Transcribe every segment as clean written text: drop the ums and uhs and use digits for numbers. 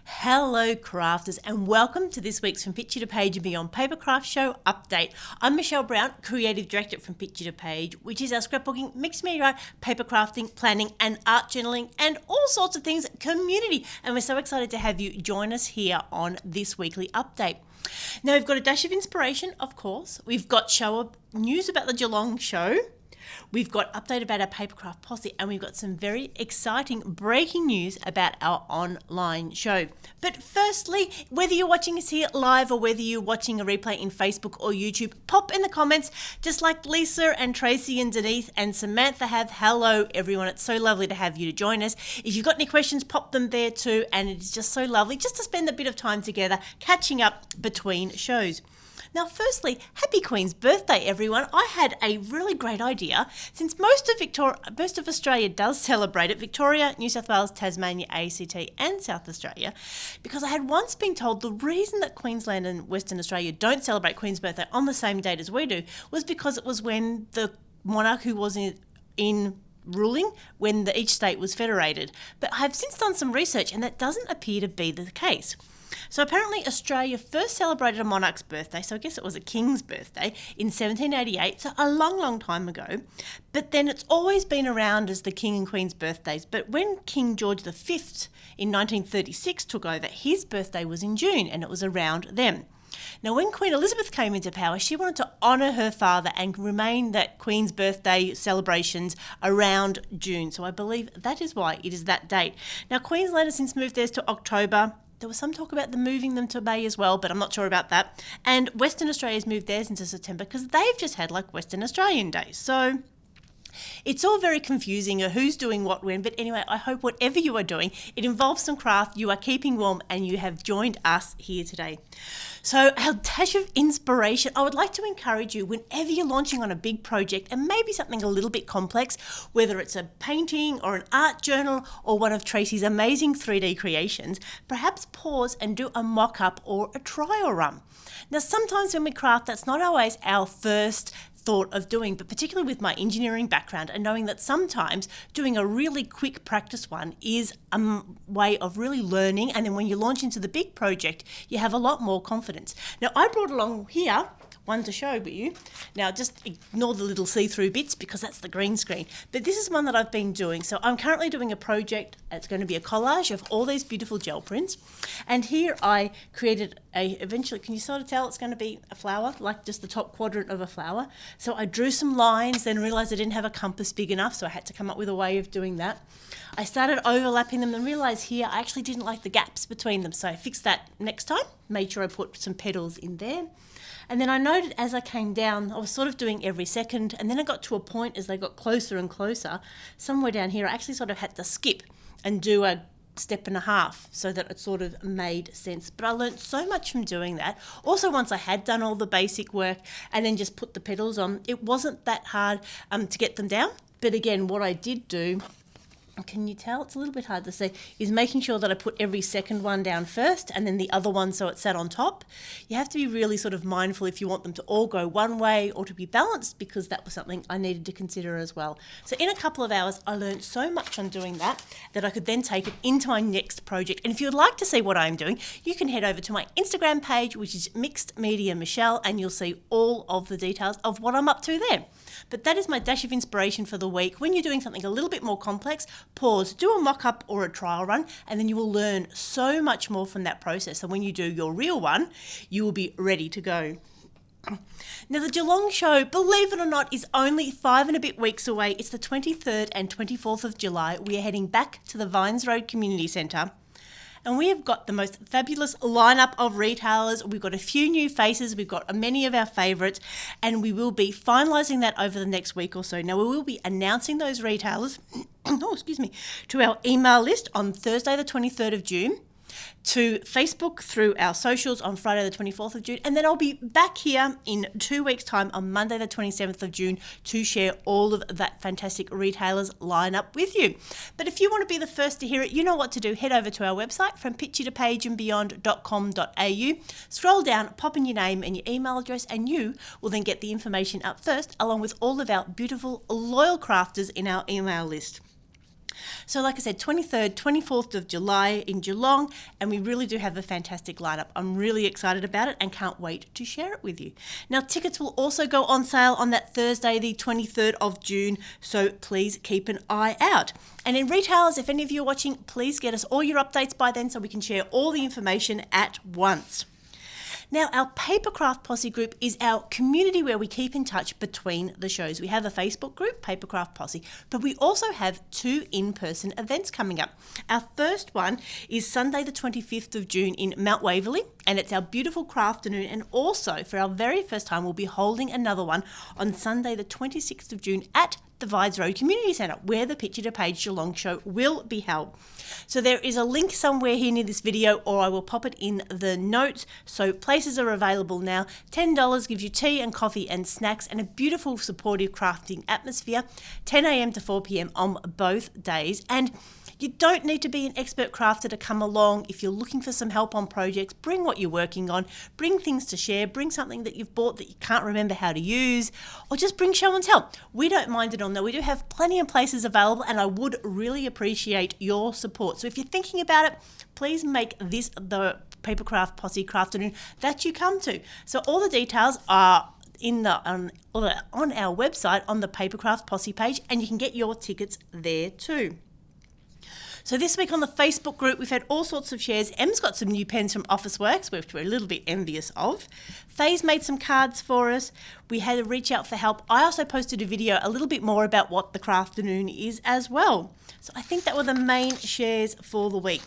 Hello crafters and welcome to this week's From Picture to Page and Beyond Papercraft Show update. I'm Michelle Brown, Creative Director from Picture to Page, which is our scrapbooking, mixed media art, paper crafting, planning and art journaling and all sorts of things community. And we're so excited to have you join us here on this weekly update. Now we've got a dash of inspiration, of course. We've got show news about the Geelong show. We've got update about our Papercraft Posse and we've got some very exciting breaking news about our online show. But firstly, whether you're watching us here live or whether you're watching a replay in Facebook or YouTube, pop in the comments just like Lisa and Tracy and Denise and Samantha have. Hello everyone, it's so lovely to have you to join us. If you've got any questions, pop them there too, and it is just so lovely just to spend a bit of time together catching up between shows. Now, firstly, happy Queen's birthday, everyone. I had a really great idea. Since most of Australia does celebrate it, Victoria, New South Wales, Tasmania, ACT and South Australia, because I had once been told the reason that Queensland and Western Australia don't celebrate Queen's birthday on the same date as we do was because it was when the monarch who was in ruling when each state was federated. But I've since done some research and that doesn't appear to be the case. So apparently Australia first celebrated a monarch's birthday, so I guess it was a king's birthday, in 1788, so a long, long time ago. But then it's always been around as the King and Queen's birthdays. But when King George V in 1936 took over, his birthday was in June and it was around them. Now, when Queen Elizabeth came into power, she wanted to honour her father and remain that Queen's birthday celebrations around June. So I believe that is why it is that date. Now, Queensland has since moved theirs to October. There was some talk about them moving them to May as well, but I'm not sure about that. And Western Australia's moved theirs into September because they've just had like Western Australian days. So it's all very confusing who's doing what when, but anyway, I hope whatever you are doing, it involves some craft, you are keeping warm and you have joined us here today. So our dash of inspiration, I would like to encourage you whenever you're launching on a big project and maybe something a little bit complex, whether it's a painting or an art journal or one of Tracy's amazing 3D creations, perhaps pause and do a mock-up or a trial run. Now sometimes when we craft, that's not always our first thought of doing, but particularly with my engineering background and knowing that sometimes doing a really quick practice one is a way of really learning, and then when you launch into the big project you have a lot more confidence. Now I brought along here one to show you. Now just ignore the little see-through bits because that's the green screen, but this is one that I've been doing. So I'm currently doing a project. It's going to be a collage of all these beautiful gel prints, and here I created eventually, can you sort of tell it's going to be a flower, like just the top quadrant of a flower. So I drew some lines, then realised I didn't have a compass big enough, so I had to come up with a way of doing that. I started overlapping them and realised here I actually didn't like the gaps between them, so I fixed that next time, made sure I put some petals in there. And then I noted as I came down, I was sort of doing every second, and then I got to a point as they got closer and closer, somewhere down here I actually sort of had to skip and do a step and a half so that it sort of made sense. But I learned so much from doing that. Also, once I had done all the basic work and then just put the petals on, it wasn't that hard to get them down. But again, what I did do, can you tell? It's a little bit hard to see, is making sure that I put every second one down first and then the other one so it sat on top. You have to be really sort of mindful if you want them to all go one way or to be balanced, because that was something I needed to consider as well. So in a couple of hours, I learned so much on doing that I could then take it into my next project. And if you'd like to see what I'm doing, you can head over to my Instagram page, which is Mixed Media Michelle, and you'll see all of the details of what I'm up to there. But that is my dash of inspiration for the week. When you're doing something a little bit more complex, pause, do a mock-up or a trial run, and then you will learn so much more from that process. So when you do your real one, you will be ready to go. Now the Geelong show, believe it or not, is only 5 and a bit weeks away. It's the 23rd and 24th of July. We are heading back to the Vines Road Community Centre. And we have got the most fabulous lineup of retailers. We've got a few new faces. We've got many of our favourites, and we will be finalising that over the next week or so. Now, we will be announcing those retailers to our email list on Thursday, the 23rd of June. to Facebook through our socials on Friday the 24th of June, and then I'll be back here in 2 weeks' time on Monday the 27th of June to share all of that fantastic retailers lineup with you. But if you want to be the first to hear it, you know what to do. Head over to our website, from picture to page and beyond.com.au, scroll down, pop in your name and your email address, and you will then get the information up first, along with all of our beautiful loyal crafters in our email list. So like I said, 23rd, 24th of July in Geelong, and we really do have a fantastic lineup. I'm really excited about it and can't wait to share it with you. Now, tickets will also go on sale on that Thursday, the 23rd of June, so please keep an eye out. And in retailers, if any of you are watching, please get us all your updates by then so we can share all the information at once. Now, our Papercraft Posse group is our community where we keep in touch between the shows. We have a Facebook group, Papercraft Posse, but we also have 2 in-person events coming up. Our first one is Sunday the 25th of June in Mount Waverley, and it's our beautiful Crafternoon, and also for our very first time we'll be holding another one on Sunday the 26th of June at the Vides Road Community Centre, where the Picture to Page Geelong show will be held. So there is a link somewhere here near this video, or I will pop it in the notes. So places are available now. $10 gives you tea and coffee and snacks and a beautiful supportive crafting atmosphere, 10 a.m. to 4 p.m. on both days. And you don't need to be an expert crafter to come along. If you're looking for some help on projects, bring what you're working on, bring things to share, bring something that you've bought that you can't remember how to use, or just bring show and tell. We don't mind it on there. We do have plenty of places available, and I would really appreciate your support. So if you're thinking about it, please make this the Papercraft Posse Crafternoon that you come to. So all the details are on our website on the Papercraft Posse page, and you can get your tickets there too. So this week on the Facebook group, we've had all sorts of shares. Em's got some new pens from Officeworks, which we're a little bit envious of. Faye's made some cards for us. We had a reach out for help. I also posted a video a little bit more about what the Crafternoon is as well. So I think that were the main shares for the week.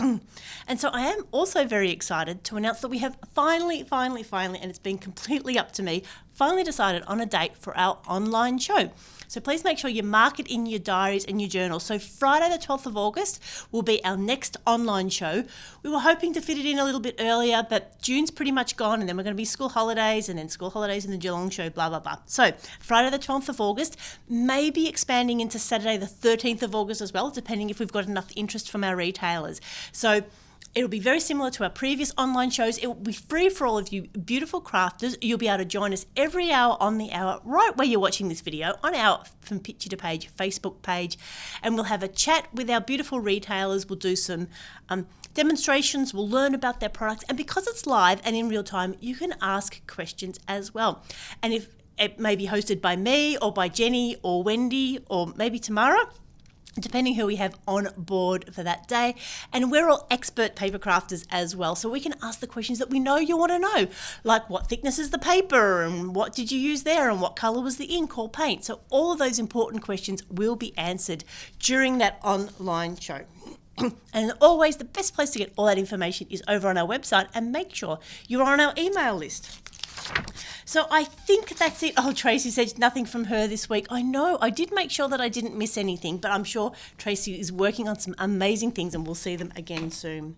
And so I am also very excited to announce that we have finally, and it's been completely up to me, finally decided on a date for our online show. So please make sure you mark it in your diaries and your journals. So Friday the 12th of August will be our next online show. We were hoping to fit it in a little bit earlier, but June's pretty much gone, and then we're going to be school holidays, and then school holidays in the Geelong show, blah, blah, blah. So Friday the 12th of August, maybe expanding into Saturday the 13th of August as well, depending if we've got enough interest from our retailers. So it'll be very similar to our previous online shows. It will be free for all of you beautiful crafters. You'll be able to join us every hour on the hour, right where you're watching this video, on our From Picture to Page Facebook page. And we'll have a chat with our beautiful retailers. We'll do some demonstrations. We'll learn about their products. And because it's live and in real time, you can ask questions as well. And if it may be hosted by me or by Jenny or Wendy or maybe Tamara, depending who we have on board for that day. And we're all expert paper crafters as well, so we can ask the questions that we know you want to know, like what thickness is the paper, and what did you use there, and what colour was the ink or paint. So all of those important questions will be answered during that online show. And always the best place to get all that information is over on our website, and make sure you're on our email list. So I think that's it. Oh, Tracy said nothing from her this week. I know, I did make sure that I didn't miss anything, but I'm sure Tracy is working on some amazing things, and we'll see them again soon.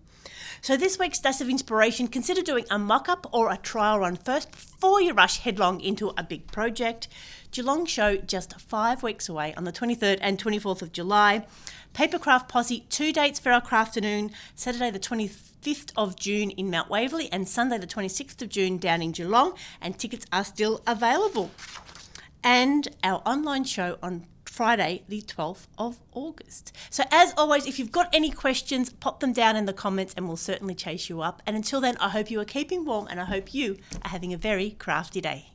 So this week's Dash of Inspiration, consider doing a mock-up or a trial run first before you rush headlong into a big project. Geelong show just 5 weeks away on the 23rd and 24th of July. Papercraft Posse, 2 dates for our Crafternoon, Saturday the 25th of June in Mount Waverley and Sunday the 26th of June down in Geelong, and tickets are still available. And our online show on Friday the 12th of August. So as always, if you've got any questions, pop them down in the comments and we'll certainly chase you up. And until then, I hope you are keeping warm, and I hope you are having a very crafty day.